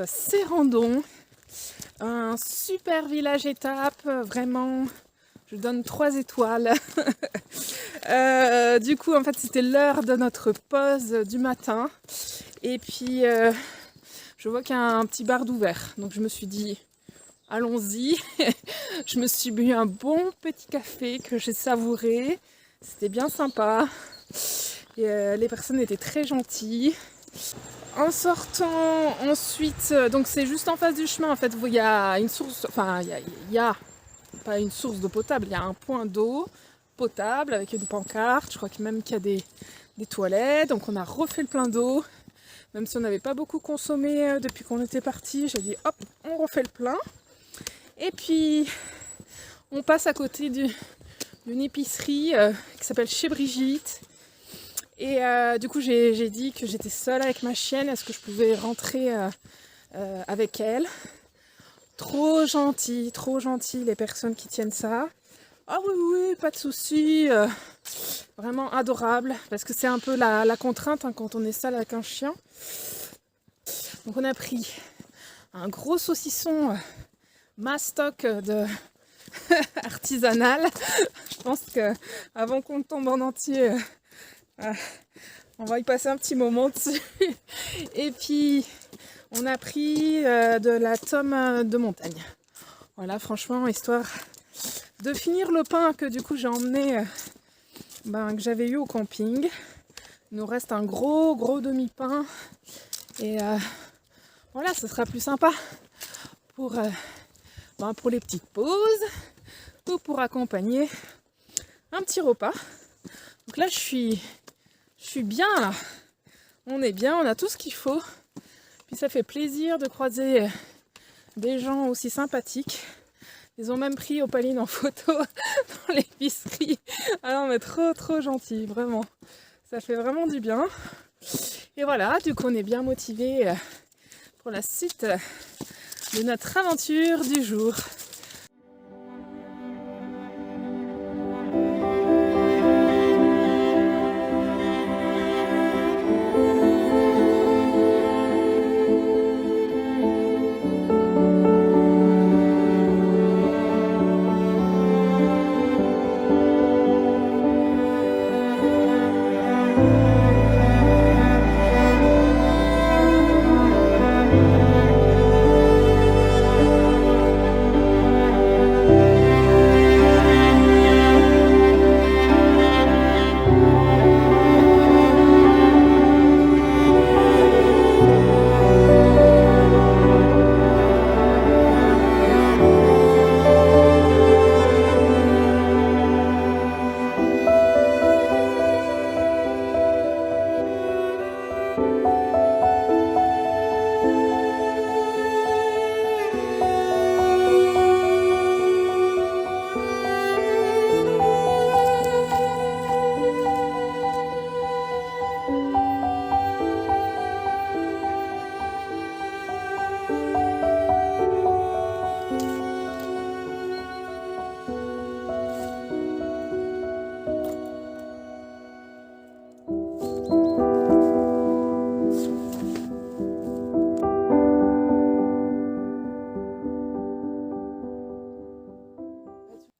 Cérendon, un super village étape, vraiment, je donne 3 étoiles. Du coup, en fait, c'était l'heure de notre pause du matin. Et puis, je vois qu'il y a un petit bar d'ouvert. Donc, je me suis dit, allons-y. Je me suis bu un bon petit café que j'ai savouré. C'était bien sympa. Et les personnes étaient très gentilles. En sortant ensuite, donc c'est juste en face du chemin, en fait, il y a une source, enfin, il y a pas une source d'eau potable, il y a un point d'eau potable avec une pancarte. Je crois que même qu'il y a des toilettes. Donc on a refait le plein d'eau. Même si on n'avait pas beaucoup consommé depuis qu'on était parti, j'ai dit hop, on refait le plein. Et puis on passe à côté d'une épicerie qui s'appelle Chez Brigitte. Et du coup j'ai dit que j'étais seule avec ma chienne, est-ce que je pouvais rentrer avec elle. Trop gentil les personnes qui tiennent ça. Ah oui, pas de souci. Vraiment adorable, parce que c'est un peu la contrainte quand on est seul avec un chien. Donc on a pris un gros saucisson mastoc de artisanal. Je pense que avant qu'on tombe en entier, on va y passer un petit moment dessus. Et puis on a pris de la tome de montagne. Voilà, franchement, histoire de finir le pain que du coup j'ai emmené, que j'avais eu au camping. Il nous reste un gros demi-pain. Et voilà, ce sera plus sympa pour les petites pauses ou pour accompagner un petit repas. Donc là, je suis bien là. On est bien, on a tout ce qu'il faut. Puis ça fait plaisir de croiser des gens aussi sympathiques. Ils ont même pris Opaline en photo dans l'épicerie. Alors mais trop gentil, vraiment. Ça fait vraiment du bien. Et voilà, du coup on est bien motivés pour la suite de notre aventure du jour.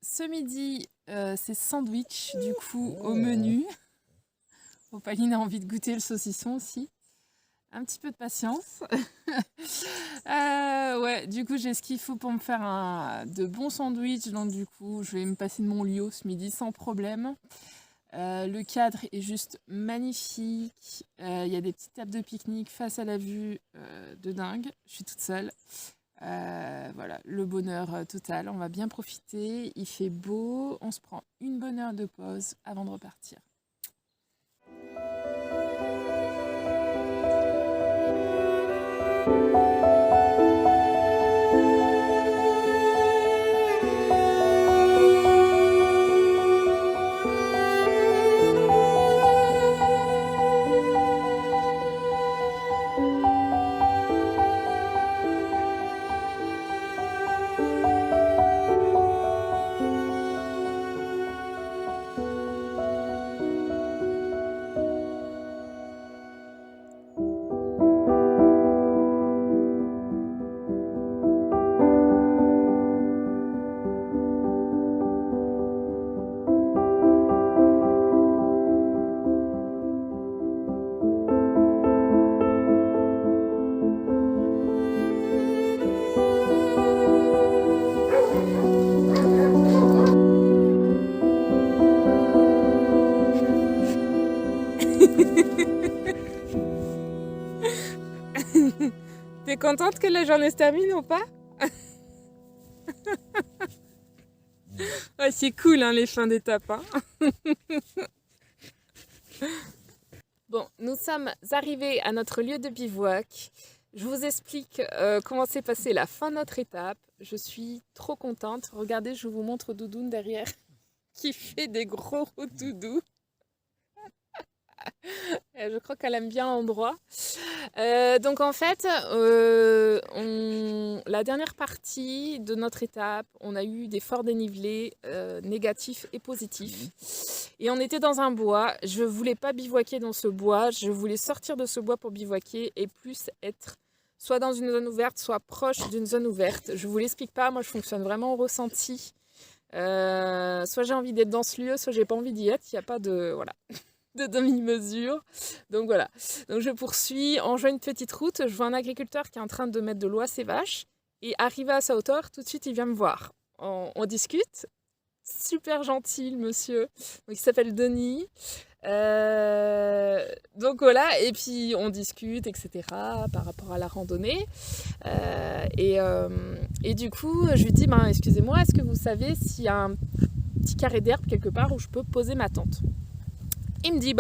Ce midi, c'est sandwich du coup au menu. Opaline a envie de goûter le saucisson aussi. Un petit peu de patience. Ouais, du coup j'ai ce qu'il faut pour me faire de bons sandwichs. Donc du coup je vais me passer de mon liot ce midi sans problème. Le cadre est juste magnifique. Il y a des petites tables de pique-nique face à la vue de dingue. Je suis toute seule. Voilà, le bonheur total. On va bien profiter. Il fait beau. On se prend une bonne heure de pause avant de repartir. contente que la journée se termine ou pas? Ouais, c'est cool hein, les fins d'étape. Hein. Bon, nous sommes arrivés à notre lieu de bivouac. Je vous explique comment s'est passée la fin de notre étape. Je suis trop contente. Regardez, je vous montre Doudoune derrière qui fait des gros doudous. Je crois qu'elle aime bien l'endroit. Donc en fait, la dernière partie de notre étape, on a eu des forts dénivelés négatifs et positifs. Et on était dans un bois. Je ne voulais pas bivouaquer dans ce bois. Je voulais sortir de ce bois pour bivouaquer et plus être soit dans une zone ouverte, soit proche d'une zone ouverte. Je ne vous l'explique pas. Moi, je fonctionne vraiment au ressenti. Soit j'ai envie d'être dans ce lieu, soit j'ai pas envie d'y être. Il n'y a pas de... Voilà. de demi-mesure. Donc voilà. Donc je poursuis. En jouant une petite route, je vois un agriculteur qui est en train de mettre de l'eau à ses vaches. Et arrivé à sa hauteur, tout de suite, il vient me voir. On discute. Super gentil, le monsieur. Donc, il s'appelle Denis. Donc voilà. Et puis on discute, etc. par rapport à la randonnée. Et du coup, je lui dis, excusez-moi, est-ce que vous savez s'il y a un petit carré d'herbe quelque part où je peux poser ma tente? Il me dit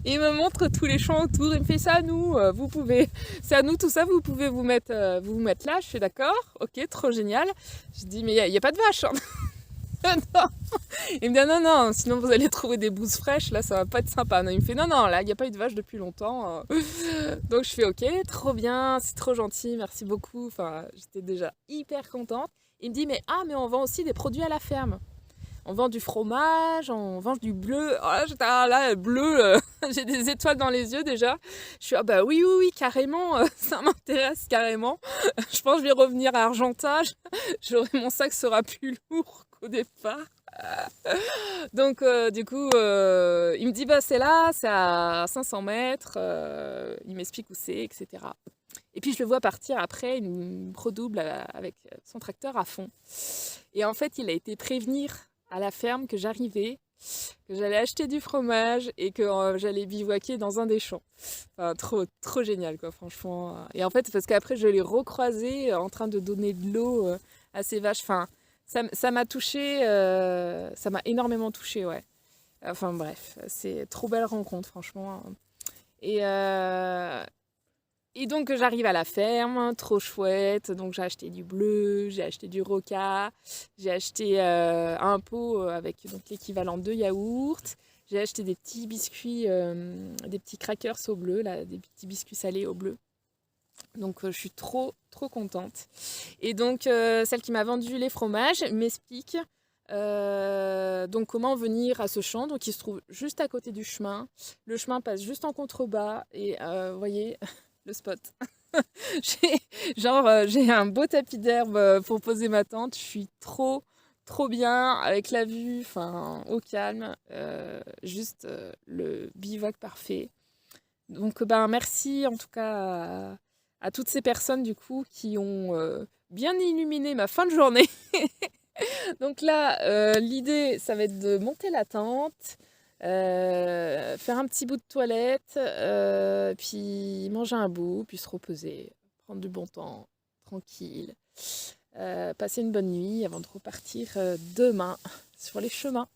il me montre tous les champs autour, il me fait ça à nous, vous pouvez, c'est à nous tout ça, vous pouvez vous mettre là, je suis d'accord, ok, trop génial. Je dis mais il n'y a pas de vache. Hein. Non. Il me dit non, sinon vous allez trouver des bouses fraîches, là ça va pas être sympa. Non, il me fait non, là il n'y a pas eu de vache depuis longtemps. Donc je fais ok, trop bien, c'est trop gentil, merci beaucoup. Enfin, j'étais déjà hyper contente. Il me dit mais on vend aussi des produits à la ferme. On vend du fromage, on vend du bleu. Oh là, j'étais là, bleu, j'ai des étoiles dans les yeux déjà. Je suis oui, carrément, ça m'intéresse carrément. Je pense que je vais revenir à Argentage. Mon sac sera plus lourd qu'au départ. Donc du coup, il me dit c'est là, c'est à 500 mètres. Il m'explique où c'est, etc. Et puis je le vois partir après, une redouble avec son tracteur à fond. Et en fait, il a été prévenir à la ferme que j'arrivais, que j'allais acheter du fromage et que j'allais bivouaquer dans un des champs. Enfin, trop génial, quoi, franchement. Et en fait, parce qu'après, je l'ai recroisé en train de donner de l'eau à ses vaches. Enfin, ça m'a touchée, ça m'a énormément touchée, ouais. Enfin, bref, c'est trop belle rencontre, franchement. Et donc j'arrive à la ferme, trop chouette, donc j'ai acheté du bleu, j'ai acheté du roca, j'ai acheté un pot avec donc, l'équivalent de yaourt, j'ai acheté des petits biscuits, des petits crackers au bleu, là, des petits biscuits salés au bleu. Donc je suis trop contente. Et donc celle qui m'a vendu les fromages m'explique donc comment venir à ce champ, donc il se trouve juste à côté du chemin. Le chemin passe juste en contrebas et vous voyez... le spot. J'ai un beau tapis d'herbe pour poser ma tente. Je suis trop bien avec la vue, enfin au calme. Juste le bivouac parfait. Donc merci en tout cas à toutes ces personnes du coup qui ont bien illuminé ma fin de journée. Donc là, l'idée, ça va être de monter la tente. Faire un petit bout de toilette, puis manger un bout, puis se reposer, prendre du bon temps, tranquille, passer une bonne nuit avant de repartir demain sur les chemins.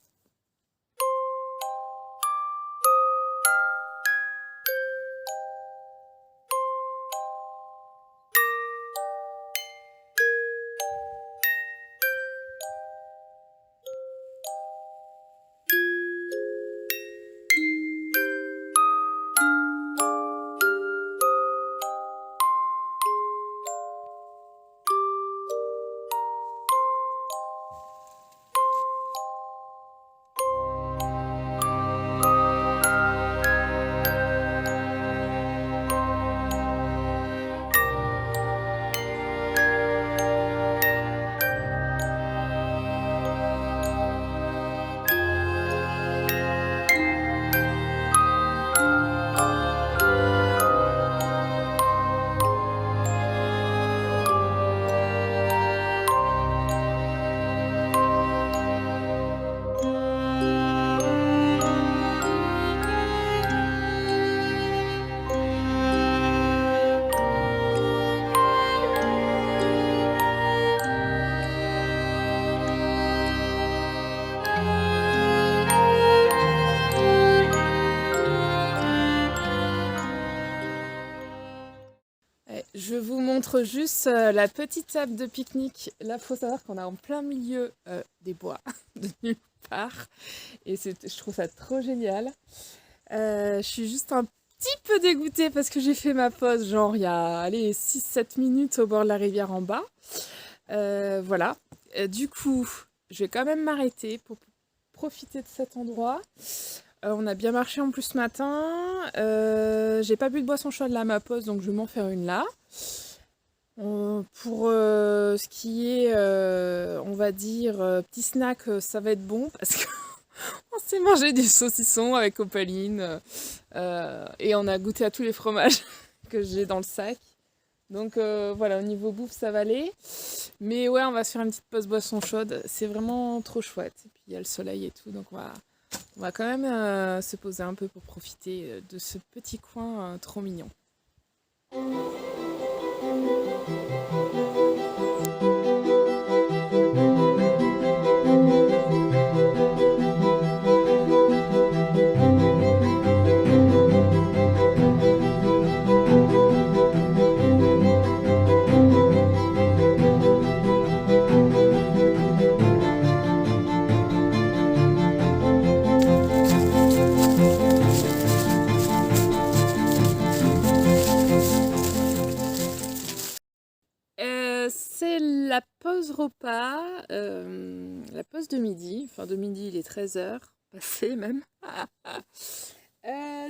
Je vous montre juste la petite table de pique-nique. Là, il faut savoir qu'on est en plein milieu des bois, de nulle part. Et je trouve ça trop génial. Je suis juste un petit peu dégoûtée parce que j'ai fait ma pause, genre il y a 6-7 minutes au bord de la rivière en bas. Voilà. Du coup, je vais quand même m'arrêter pour profiter de cet endroit. On a bien marché en plus ce matin. J'ai pas bu de boisson chaude là à ma pause, donc je vais m'en faire une là. Pour ce qui est, on va dire, petit snack, ça va être bon parce qu'on s'est mangé des saucissons avec Opaline et on a goûté à tous les fromages que j'ai dans le sac. Donc voilà, au niveau bouffe, ça va aller. Mais ouais, on va se faire une petite pause boisson chaude. C'est vraiment trop chouette. Et puis il y a le soleil et tout, donc on va quand même se poser un peu pour profiter de ce petit coin trop mignon. C'est la pause repas, la pause de midi. Enfin, de midi, il est 13h, passé même.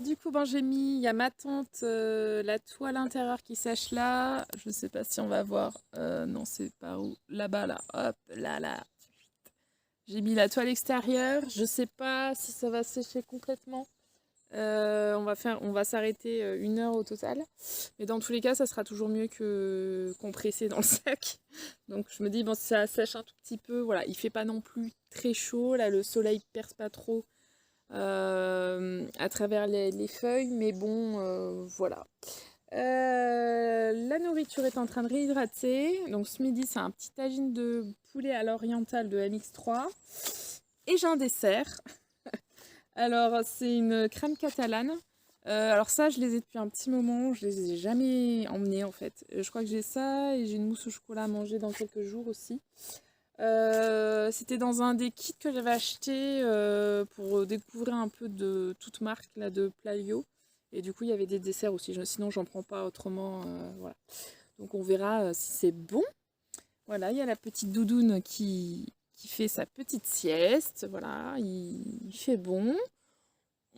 Du coup, j'ai mis, il y a ma tante, la toile intérieure qui sèche là. Je ne sais pas si on va voir. Non, c'est pas où. Là-bas, là. Hop, là. J'ai mis la toile extérieure. Je ne sais pas si ça va sécher complètement. On va s'arrêter 1 heure au total. Mais dans tous les cas, ça sera toujours mieux que compresser dans le sac. Donc je me dis, bon, si ça sèche un tout petit peu, voilà, il fait pas non plus très chaud. Là, le soleil perce pas trop à travers les feuilles. Mais bon, voilà. La nourriture est en train de réhydrater. Donc ce midi, c'est un petit tagine de poulet à l'oriental de MX3. Et j'ai un dessert. Alors, c'est une crème catalane. Alors ça, je les ai depuis un petit moment. Je les ai jamais emmenés en fait. Je crois que j'ai ça et j'ai une mousse au chocolat à manger dans quelques jours aussi. C'était dans un des kits que j'avais acheté pour découvrir un peu de toute marque là, de Playo. Et du coup, il y avait des desserts aussi. Sinon, j'en prends pas autrement. Voilà. Donc, on verra si c'est bon. Voilà, il y a la petite doudoune qui fait sa petite sieste. Voilà, il fait bon.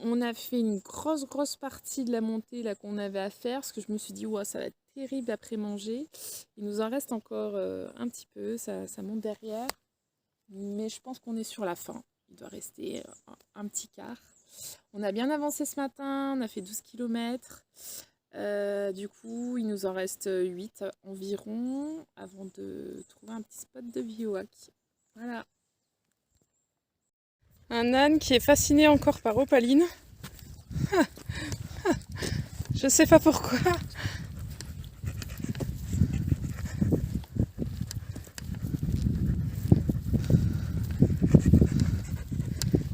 On a fait une grosse partie de la montée là qu'on avait à faire parce que je me suis dit ouais, ça va être terrible après manger. Il nous en reste encore un petit peu, ça monte derrière. Mais je pense qu'on est sur la fin. Il doit rester un petit quart. On a bien avancé ce matin, on a fait 12 km. Du coup, il nous en reste 8 environ avant de trouver un petit spot de bivouac. Voilà. Un âne qui est fasciné encore par Opaline. Je sais pas pourquoi.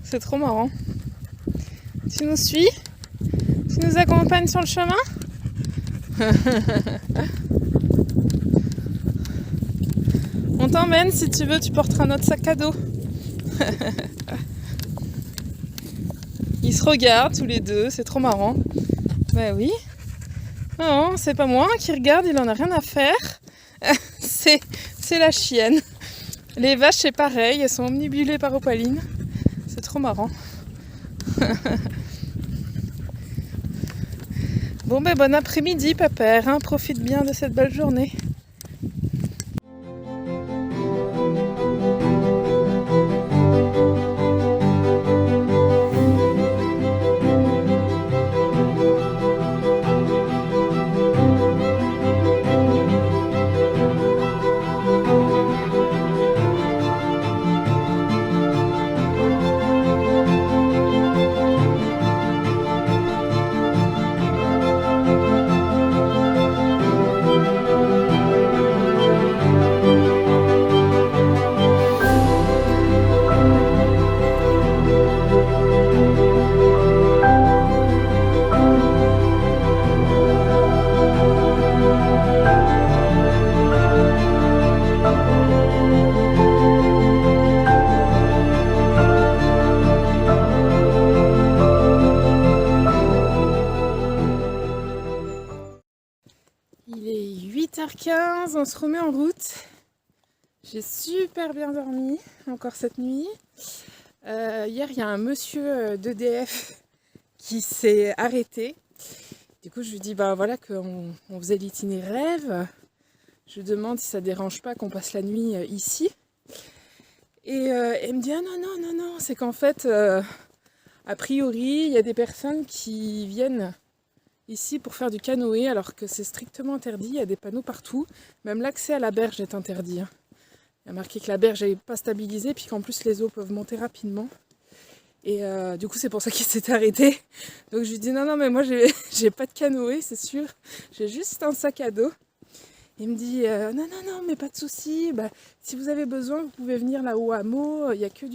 C'est trop marrant. Tu nous suis? Tu nous accompagnes sur le chemin? On t'emmène si tu veux, tu porteras notre sac à dos. Ils se regardent tous les deux, c'est trop marrant. Bah oui. Non, c'est pas moi qui regarde, il en a rien à faire. C'est la chienne. Les vaches, c'est pareil, elles sont omnibulées par Opaline. C'est trop marrant. Bon, bon après-midi, pépère, hein. Profite bien de cette belle journée. 8h15, on se remet en route. J'ai super bien dormi encore cette nuit. Hier, il y a un monsieur d'EDF qui s'est arrêté. Du coup, je lui dis voilà qu'on faisait l'itinéraire. Je lui demande si ça dérange pas qu'on passe la nuit ici. Et elle me dit non, c'est qu'en fait, a priori, il y a des personnes qui viennent ici pour faire du canoë alors que c'est strictement interdit. Il y a des panneaux partout. Même l'accès à la berge est interdit. Il y a marqué que la berge n'est pas stabilisée, puis qu'en plus les eaux peuvent monter rapidement. Et du coup, c'est pour ça qu'il s'est arrêté. Donc je lui dis non, mais moi j'ai pas de canoë, c'est sûr. J'ai juste un sac à dos. Il me dit non, mais pas de souci. Si vous avez besoin, vous pouvez venir là au hameau. Il n'y a que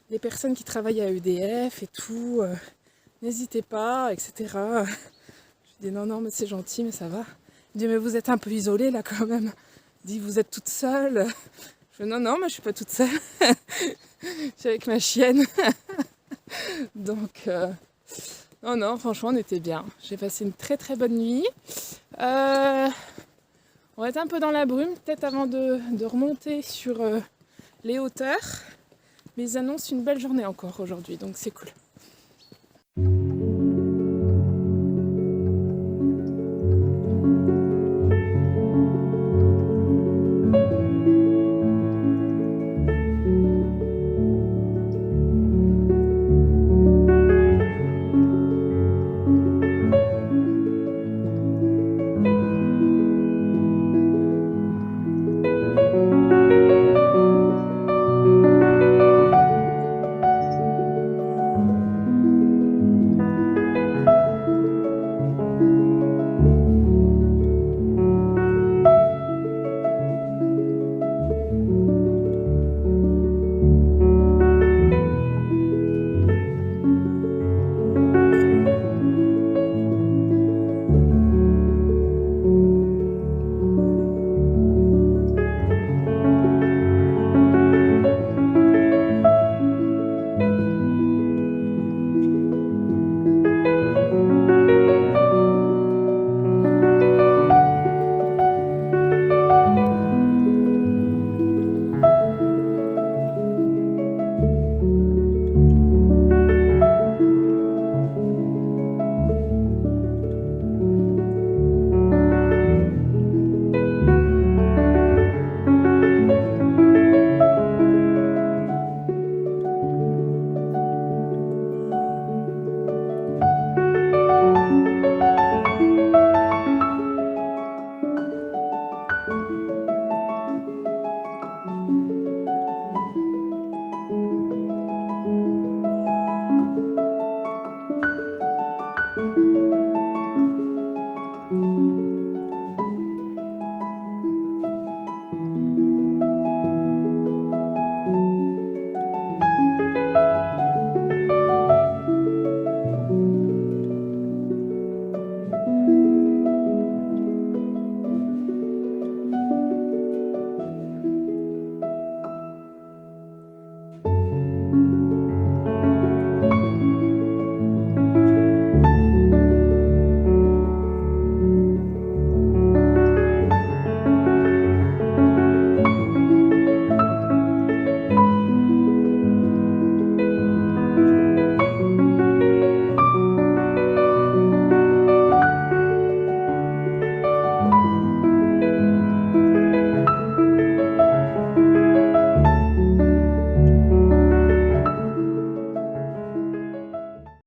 des personnes qui travaillent à EDF et tout. N'hésitez pas, etc. Je lui dis non, mais c'est gentil, mais ça va. Il me dit mais vous êtes un peu isolée là quand même. Il dit vous êtes toute seule. Je dis non, mais je suis pas toute seule. Je suis avec ma chienne. Donc non, franchement on était bien. J'ai passé une très très bonne nuit. On va être un peu dans la brume peut-être avant de remonter sur les hauteurs. Mais ils annoncent une belle journée encore aujourd'hui, donc c'est cool.